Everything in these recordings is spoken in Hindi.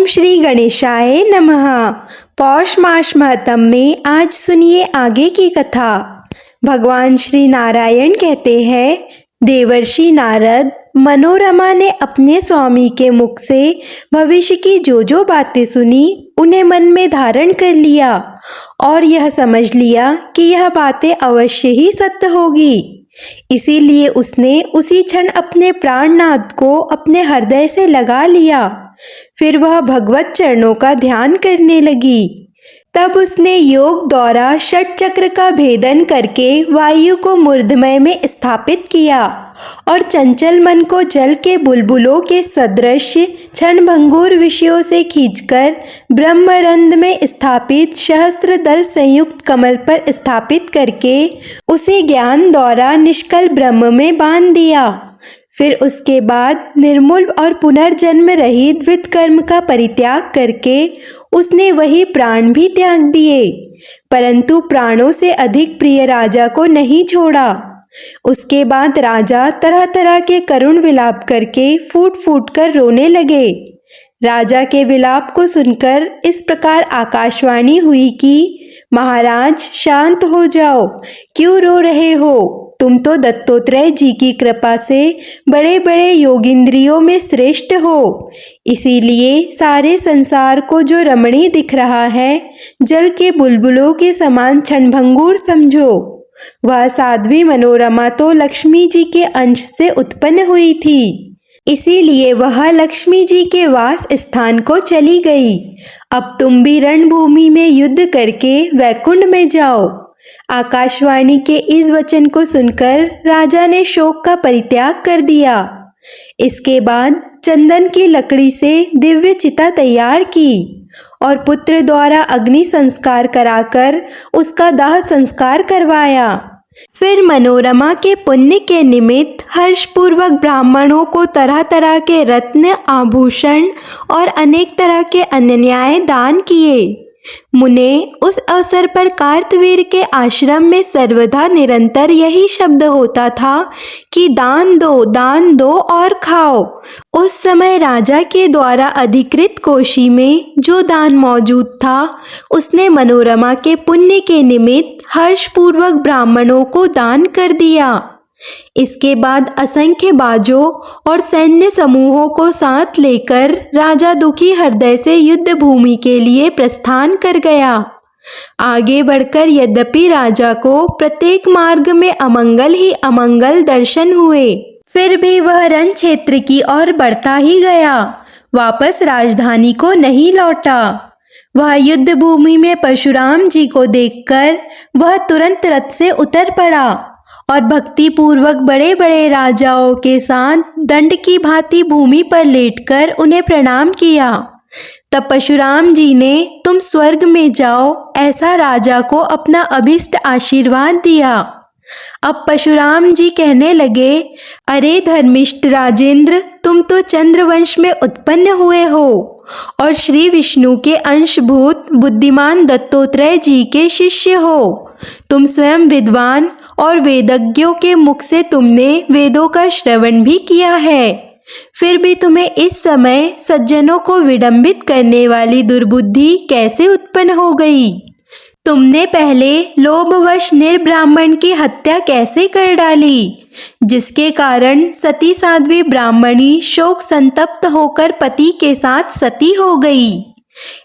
श्री गणेशाय नमः। पौष मास महत्म में आज सुनिए आगे की कथा। भगवान श्री नारायण कहते हैं, देवर्षि नारद मनोरमा ने अपने स्वामी के मुख से भविष्य की जो बातें सुनी उन्हें मन में धारण कर लिया और यह समझ लिया कि यह बातें अवश्य ही सत्य होगी। इसीलिए उसने उसी क्षण अपने प्राणनाथ को अपने हृदय से लगा लिया। फिर वह भगवत चरणों का ध्यान करने लगी। तब उसने योग द्वारा षट चक्र का भेदन करके वायु को मूर्धमय में स्थापित किया और चंचल मन को जल के बुलबुलों के सदृश क्षणभंगुर विषयों से खींचकर ब्रह्मरंध्र में स्थापित सहस्त्र दल संयुक्त कमल पर स्थापित करके उसे ज्ञान द्वारा निष्कल ब्रह्म में बांध दिया। फिर उसके बाद निर्मूल और पुनर्जन्म रहित विद कर्म का परित्याग करके उसने वही प्राण भी त्याग दिए, परंतु प्राणों से अधिक प्रिय राजा को नहीं छोड़ा। उसके बाद राजा तरह तरह के करुण विलाप करके फूट फूट कर रोने लगे। राजा के विलाप को सुनकर इस प्रकार आकाशवाणी हुई कि महाराज शांत हो जाओ, क्यों रो रहे हो? तुम तो दत्तोत्रेय जी की कृपा से बड़े बड़े योगिंद्रियों में श्रेष्ठ हो। इसीलिए सारे संसार को जो रमणीय दिख रहा है, जल के बुलबुलों के समान क्षणभंगुर समझो। वह साध्वी मनोरमा तो लक्ष्मी जी के अंश से उत्पन्न हुई थी, इसीलिए वह लक्ष्मी जी के वास स्थान को चली गई। अब तुम भी रणभूमि में युद्ध करके वैकुंठ में जाओ। आकाशवाणी के इस वचन को सुनकर राजा ने शोक का परित्याग कर दिया। इसके बाद चंदन की लकड़ी से दिव्य चिता तैयार की और पुत्र द्वारा अग्नि संस्कार कराकर उसका दाह संस्कार करवाया। फिर मनोरमा के पुण्य के निमित्त हर्षपूर्वक ब्राह्मणों को तरह तरह के रत्न, आभूषण और अनेक तरह के अन्याय दान किए। मुने उस अवसर पर कार्तवीर के आश्रम में सर्वदा निरंतर यही शब्द होता था कि दान दो और खाओ। उस समय राजा के द्वारा अधिकृत कोशी में जो दान मौजूद था, उसने मनोरमा के पुण्य के निमित्त हर्षपूर्वक ब्राह्मणों को दान कर दिया। इसके बाद असंख्य बाजों और सैन्य समूहों को साथ लेकर राजा दुखी हृदय से युद्ध भूमि के लिए प्रस्थान कर गया। आगे बढ़कर यद्यपि राजा को प्रत्येक मार्ग में अमंगल ही अमंगल दर्शन हुए, फिर भी वह रण क्षेत्र की ओर बढ़ता ही गया, वापस राजधानी को नहीं लौटा। वह युद्ध भूमि में परशुराम जी को देखकर वह तुरंत रथ से उतर पड़ा और भक्ति पूर्वक बड़े बड़े राजाओं के साथ दंड की भांति भूमि पर लेटकर उन्हें प्रणाम किया। तब परशुराम जी ने तुम स्वर्ग में जाओ ऐसा राजा को अपना अभिष्ट आशीर्वाद दिया। अब परशुराम जी कहने लगे, अरे धर्मिष्ठ राजेंद्र, तुम तो चंद्रवंश में उत्पन्न हुए हो और श्री विष्णु के अंशभूत बुद्धिमान दत्तोत्रेय जी के शिष्य हो। तुम स्वयं विद्वान और वेदज्ञों के मुख से तुमने वेदों का श्रवण भी किया है, फिर भी तुम्हें इस समय सज्जनों को विडंबित करने वाली दुर्बुद्धि कैसे उत्पन्न हो गई? तुमने पहले लोभवश निर्ब्राह्मण की हत्या कैसे कर डाली, जिसके कारण सती साध्वी ब्राह्मणी शोक संतप्त होकर पति के साथ सती हो गई।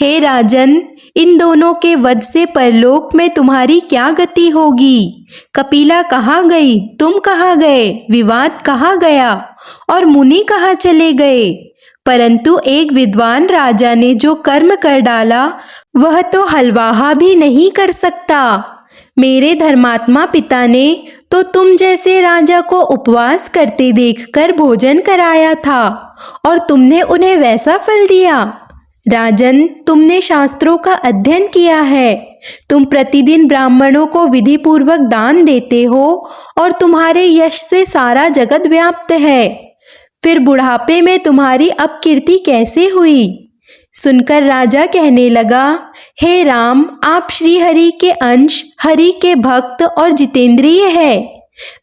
हे राजन, इन दोनों के वध से परलोक में तुम्हारी क्या गति होगी? कपिला कहाँ गई? तुम कहाँ गए? विवाद कहाँ गया? और मुनि कहाँ चले गए? परंतु एक विद्वान राजा ने जो कर्म कर डाला, वह तो हलवाहा भी नहीं कर सकता। मेरे धर्मात्मा पिता ने तो तुम जैसे राजा को उपवास करते देखकर भोजन कराया था और तुमने उन्हें वैसा फल दिया। राजन, तुमने शास्त्रों का अध्ययन किया है, तुम प्रतिदिन ब्राह्मणों को विधि पूर्वक दान देते हो और तुम्हारे यश से सारा जगत व्याप्त है। फिर बुढ़ापे में तुम्हारी अपकीर्ति कैसे हुई? सुनकर राजा कहने लगा, हे राम, आप श्री हरि के अंश, हरि के भक्त और जितेंद्रिय है।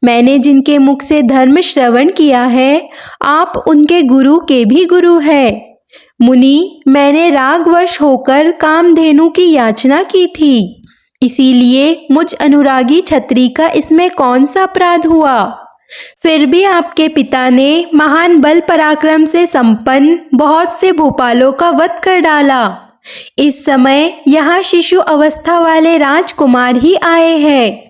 मैंने जिनके मुख से धर्म श्रवण किया है, आप उनके गुरु के भी गुरु है। मुनि, मैंने रागवश होकर कामधेनु की याचना की थी, इसीलिए मुझ अनुरागी छत्री का इसमें कौन सा अपराध हुआ। फिर भी आपके पिता ने महान बल पराक्रम से संपन्न बहुत से भूपालों का वध कर डाला। इस समय यहाँ शिशु अवस्था वाले राजकुमार ही आए हैं।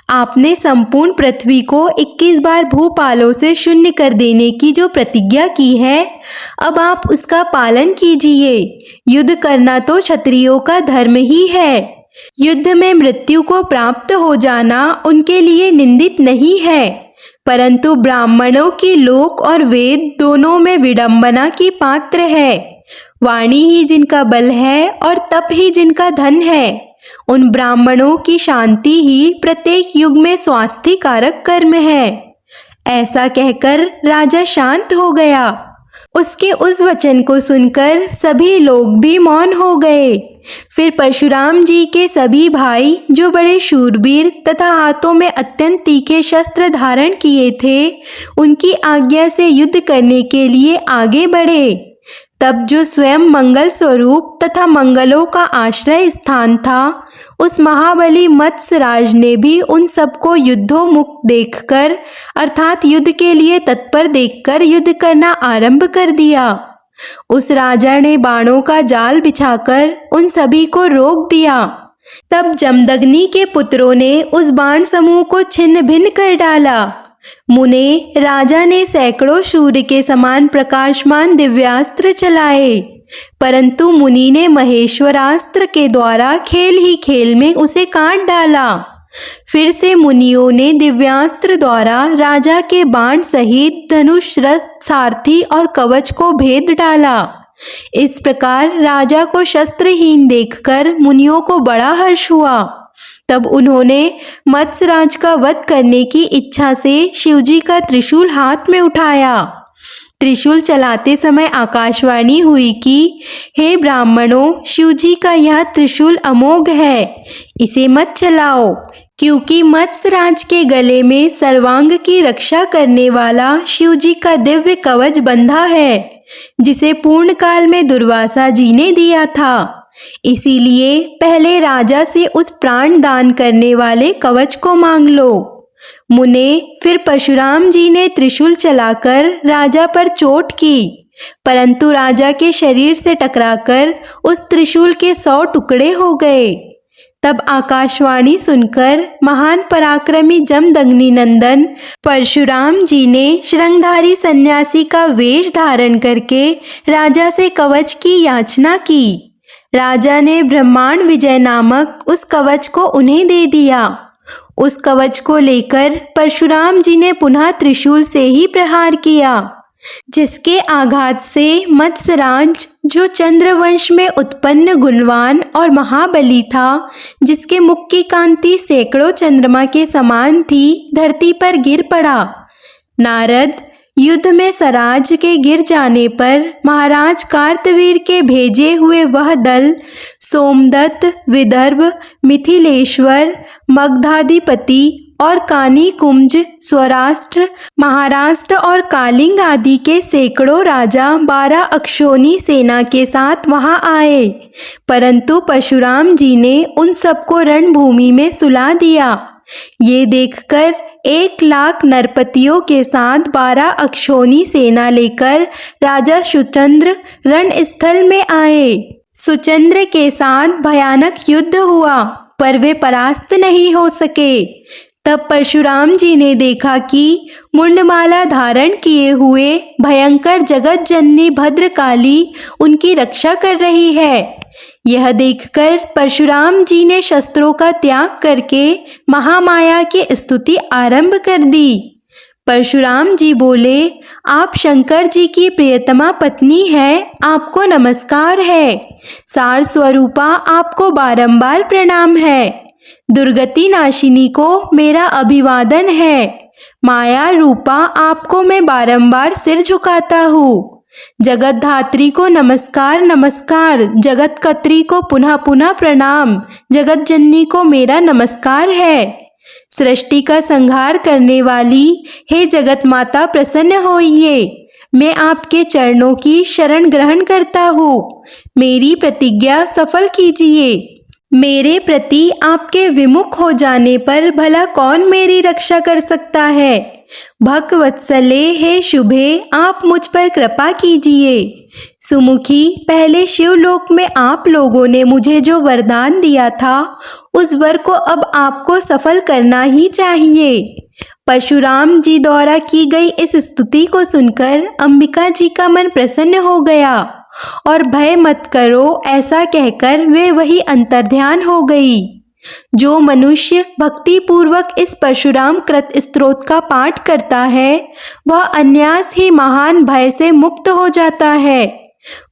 आपने संपूर्ण पृथ्वी को 21 बार भूपालों से शून्य कर देने की जो प्रतिज्ञा की है, अब आप उसका पालन कीजिए। युद्ध करना तो क्षत्रियों का धर्म ही है। युद्ध में मृत्यु को प्राप्त हो जाना उनके लिए निंदित नहीं है, परंतु ब्राह्मणों की लोक और वेद दोनों में विडंबना की पात्र है। वाणी ही जिनका बल है और तप ही जिनका धन है, उन ब्राह्मणों की शांति ही प्रत्येक युग में स्वास्थ्य कारक कर्म है। ऐसा कहकर राजा शांत हो गया। उसके उस वचन को सुनकर सभी लोग भी मौन हो गए। फिर परशुराम जी के सभी भाई, जो बड़े शूरवीर तथा हाथों में अत्यंत तीखे शस्त्र धारण किए थे, उनकी आज्ञा से युद्ध करने के लिए आगे बढ़े। तब जो स्वयं मंगल स्वरूप तथा मंगलों का आश्रय स्थान था, उस महाबली मत्स्यराज ने भी उन सबको युद्धोन्मुख देखकर, अर्थात युद्ध के लिए तत्पर देखकर युद्ध करना आरंभ कर दिया। उस राजा ने बाणों का जाल बिछाकर उन सभी को रोक दिया। तब जमदग्नि के पुत्रों ने उस बाण समूह को छिन्न भिन्न कर डाला। मुने, राजा ने सैकड़ों सूर्य के समान प्रकाशमान दिव्यास्त्र चलाए, परंतु मुनि ने महेश्वरास्त्र के द्वारा खेल ही खेल में उसे काट डाला। फिर से मुनियों ने दिव्यास्त्र द्वारा राजा के बाण सहित धनुष, रथ, सारथी और कवच को भेद डाला। इस प्रकार राजा को शस्त्रहीन देखकर मुनियों को बड़ा हर्ष हुआ। तब उन्होंने मत्स्यराज का वध करने की इच्छा से शिवजी का त्रिशूल हाथ में उठाया। त्रिशूल चलाते समय आकाशवाणी हुई कि हे ब्राह्मणों, शिवजी का यह त्रिशूल अमोघ है, इसे मत चलाओ, क्योंकि मत्स्यराज के गले में सर्वांग की रक्षा करने वाला शिवजी का दिव्य कवच बंधा है, जिसे पूर्ण काल में दुर्वासा जी ने दिया था। इसीलिए पहले राजा से उस प्राण दान करने वाले कवच को मांग लो। मुने, फिर परशुराम जी ने त्रिशूल चलाकर राजा पर चोट की, परंतु राजा के शरीर से टकराकर उस त्रिशूल के 100 टुकड़े हो गए। तब आकाशवाणी सुनकर महान पराक्रमी जमदग्नि नंदन परशुराम जी ने श्रृंगधारी सन्यासी का वेश धारण करके राजा से कवच की याचना की। राजा ने ब्रह्मांड विजय नामक उस कवच को उन्हें दे दिया। उस कवच को लेकर परशुराम जी ने पुनः त्रिशूल से ही प्रहार किया, जिसके आघात से मत्स्यराज, जो चंद्रवंश में उत्पन्न गुणवान और महाबली था, जिसके मुख की कांति सैकड़ों चंद्रमा के समान थी, धरती पर गिर पड़ा। नारद, युद्ध में सराज के गिर जाने पर महाराज कार्तवीर के भेजे हुए वह दल सोमदत्त, विदर्भ, मिथिलेश्वर, मगधाधिपति और कानी कुंज, स्वराष्ट्र, महाराष्ट्र और कालिंग आदि के सैकड़ों राजा 12 अक्षौणी सेना के साथ वहां आए, परंतु परशुराम जी ने उन सबको रणभूमि में सुला दिया। ये देखकर 1 लाख नरपतियों के साथ 12 अक्षौणी सेना लेकर राजा सुचंद्र रणस्थल में आए। सुचंद्र के साथ भयानक युद्ध हुआ, पर वे परास्त नहीं हो सके। तब परशुराम जी ने देखा कि मुंडमाला धारण किए हुए भयंकर जगत जननी भद्रकाली उनकी रक्षा कर रही है। यह देखकर परशुराम जी ने शस्त्रों का त्याग करके महामाया की स्तुति आरंभ कर दी। परशुराम जी बोले, आप शंकर जी की प्रियतमा पत्नी है, आपको नमस्कार है। सार स्वरूपा, आपको बारंबार प्रणाम है। दुर्गति नाशिनी को मेरा अभिवादन है। माया रूपा, आपको मैं बारंबार सिर झुकाता हूँ। जगत धात्री को नमस्कार नमस्कार, जगत कत्री को पुनः पुनः प्रणाम, जगत जननी को मेरा नमस्कार है। सृष्टि का संहार करने वाली, हे जगत माता प्रसन्न होइए। मैं आपके चरणों की शरण ग्रहण करता हूँ। मेरी प्रतिज्ञा सफल कीजिए। मेरे प्रति आपके विमुख हो जाने पर भला कौन मेरी रक्षा कर सकता है। भक्तवत्सले हे शुभे, आप मुझ पर कृपा कीजिए। सुमुखी, पहले शिवलोक में आप लोगों ने मुझे जो वरदान दिया था, उस वर को अब आपको सफल करना ही चाहिए। परशुराम जी द्वारा की गई इस स्तुति को सुनकर अंबिका जी का मन प्रसन्न हो गया और भय मत करो ऐसा कहकर वे वही अंतर्ध्यान हो गई। जो मनुष्य भक्ति पूर्वक इस परशुराम कृत स्तोत्र का पाठ करता है, वह अनायास ही महान भय से मुक्त हो जाता है।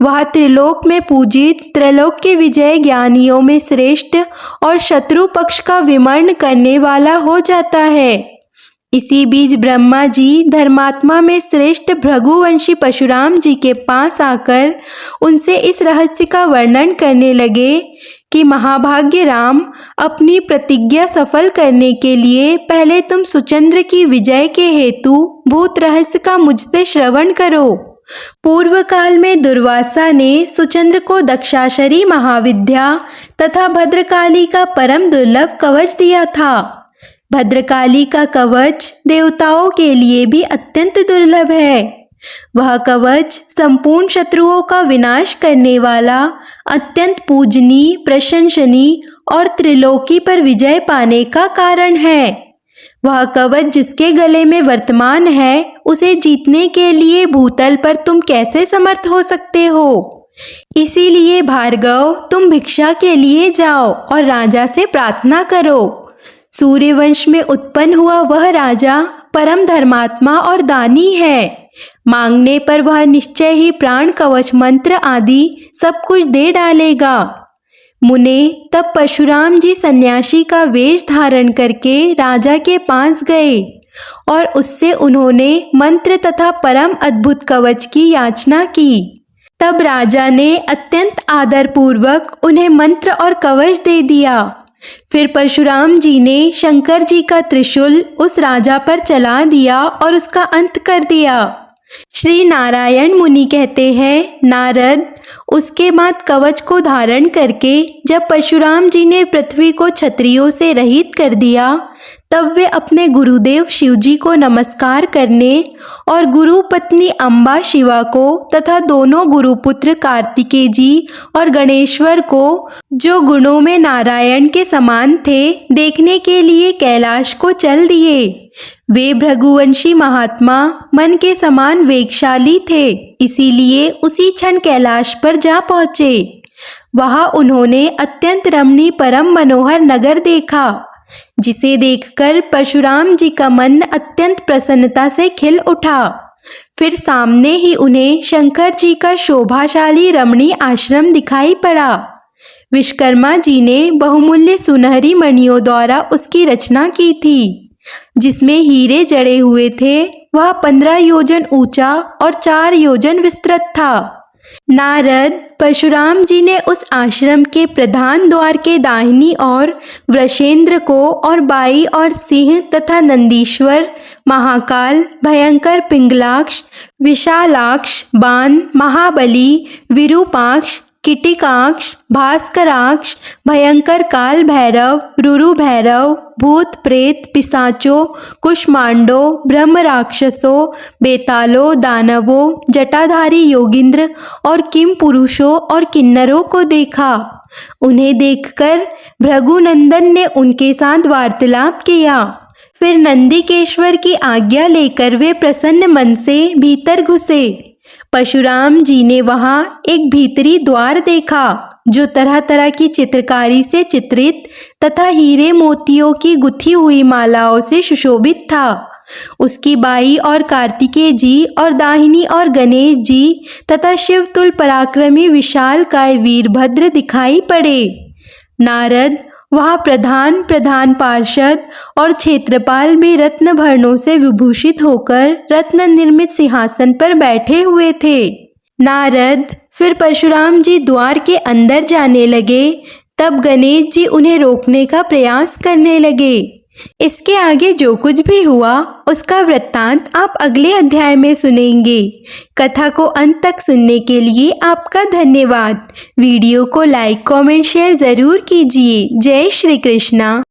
वह त्रिलोक में पूजित, त्रैलोक के विजय ज्ञानियों में श्रेष्ठ और शत्रु पक्ष का विमर्ण करने वाला हो जाता है। इसी बीच ब्रह्मा जी धर्मात्मा में श्रेष्ठ भृगुवंशी परशुराम जी के पास आकर उनसे इस रहस्य का वर्णन करने लगे कि महाभाग्य राम, अपनी प्रतिज्ञा सफल करने के लिए पहले तुम सुचंद्र की विजय के हेतु भूत रहस्य का मुझसे श्रवण करो। पूर्व काल में दुर्वासा ने सुचंद्र को दक्षाशरी महाविद्या तथा भद्रकाली का परम दुर्लभ कवच दिया था। भद्रकाली का कवच देवताओं के लिए भी अत्यंत दुर्लभ है। वह कवच संपूर्ण शत्रुओं का विनाश करने वाला, अत्यंत पूजनीय, प्रशंसनीय और त्रिलोकी पर विजय पाने का कारण है। वह कवच जिसके गले में वर्तमान है, उसे जीतने के लिए भूतल पर तुम कैसे समर्थ हो सकते हो। इसीलिए भार्गव, तुम भिक्षा के लिए जाओ और राजा से प्रार्थना करो। सूर्यवंश में उत्पन्न हुआ वह राजा परम धर्मात्मा और दानी है। मांगने पर वह निश्चय ही प्राण कवच मंत्र आदि सब कुछ दे डालेगा। मुने, तब परशुराम जी सन्यासी का वेश धारण करके राजा के पास गए और उससे उन्होंने मंत्र तथा परम अद्भुत कवच की याचना की। तब राजा ने अत्यंत आदरपूर्वक उन्हें मंत्र और कवच दे दिया। फिर परशुराम जी ने शंकर जी का त्रिशूल उस राजा पर चला दिया और उसका अंत कर दिया। श्री नारायण मुनि कहते हैं, नारद, उसके बाद कवच को धारण करके जब परशुराम जी ने पृथ्वी को क्षत्रियों से रहित कर दिया, तब वे अपने गुरुदेव शिवजी को नमस्कार करने और गुरु पत्नी अम्बा शिवा को तथा दोनों गुरुपुत्र कार्तिकेय जी और गणेश्वर को, जो गुणों में नारायण के समान थे, देखने के लिए कैलाश को चल दिए। वे भृगुवंशी महात्मा मन के समान वेगशाली थे, इसीलिए उसी क्षण कैलाश पर जा पहुँचे। वहाँ उन्होंने अत्यंत रमणीय परम मनोहर नगर देखा, जिसे देखकर परशुराम जी का मन अत्यंत प्रसन्नता से खिल उठा। फिर सामने ही उन्हें शंकर जी का शोभाशाली रमणीय आश्रम दिखाई पड़ा। विश्वकर्मा जी ने बहुमूल्य सुनहरी मणियों द्वारा उसकी रचना की थी, जिसमें हीरे जड़े हुए थे। वह 15 योजन ऊंचा और 4 योजन विस्तृत था। नारद, परशुराम जी ने उस आश्रम के प्रधान द्वार के दाहिनी ओर वृषेंद्र को और बाई और सिंह तथा नंदीश्वर, महाकाल, भयंकर पिंगलाक्ष, विशालाक्ष, बाण, महाबली, विरूपाक्ष, कीटिकाक्ष, भास्कराक्ष, भयंकर काल भैरव, रुरु भैरव, भूत प्रेत, पिशाचों, कुष्मांडों, ब्रह्म राक्षसों, बेतालों, दानवों, जटाधारी योगिंद्र और किम पुरुषों और किन्नरों को देखा। उन्हें देखकर भृगुनंदन ने उनके साथ वार्तालाप किया। फिर नंदिकेश्वर की आज्ञा लेकर वे प्रसन्न मन से भीतर घुसे। परशुराम जी ने वहाँ एक भीतरी द्वार देखा, जो तरह तरह की चित्रकारी से चित्रित तथा हीरे मोतियों की गुथी हुई मालाओं से सुशोभित था। उसकी बाई और कार्तिकेय जी और दाहिनी और गणेश जी तथा शिवतुल पराक्रमी विशालकाय वीरभद्र दिखाई पड़े। नारद, वहाँ प्रधान पार्षद और क्षेत्रपाल भी रत्न भरणों से विभूषित होकर रत्न निर्मित सिंहासन पर बैठे हुए थे। नारद, फिर परशुराम जी द्वार के अंदर जाने लगे। तब गणेश जी उन्हें रोकने का प्रयास करने लगे। इसके आगे जो कुछ भी हुआ उसका वृत्तांत आप अगले अध्याय में सुनेंगे। कथा को अंत तक सुनने के लिए आपका धन्यवाद। वीडियो को लाइक, कमेंट, शेयर जरूर कीजिए। जय श्री कृष्णा।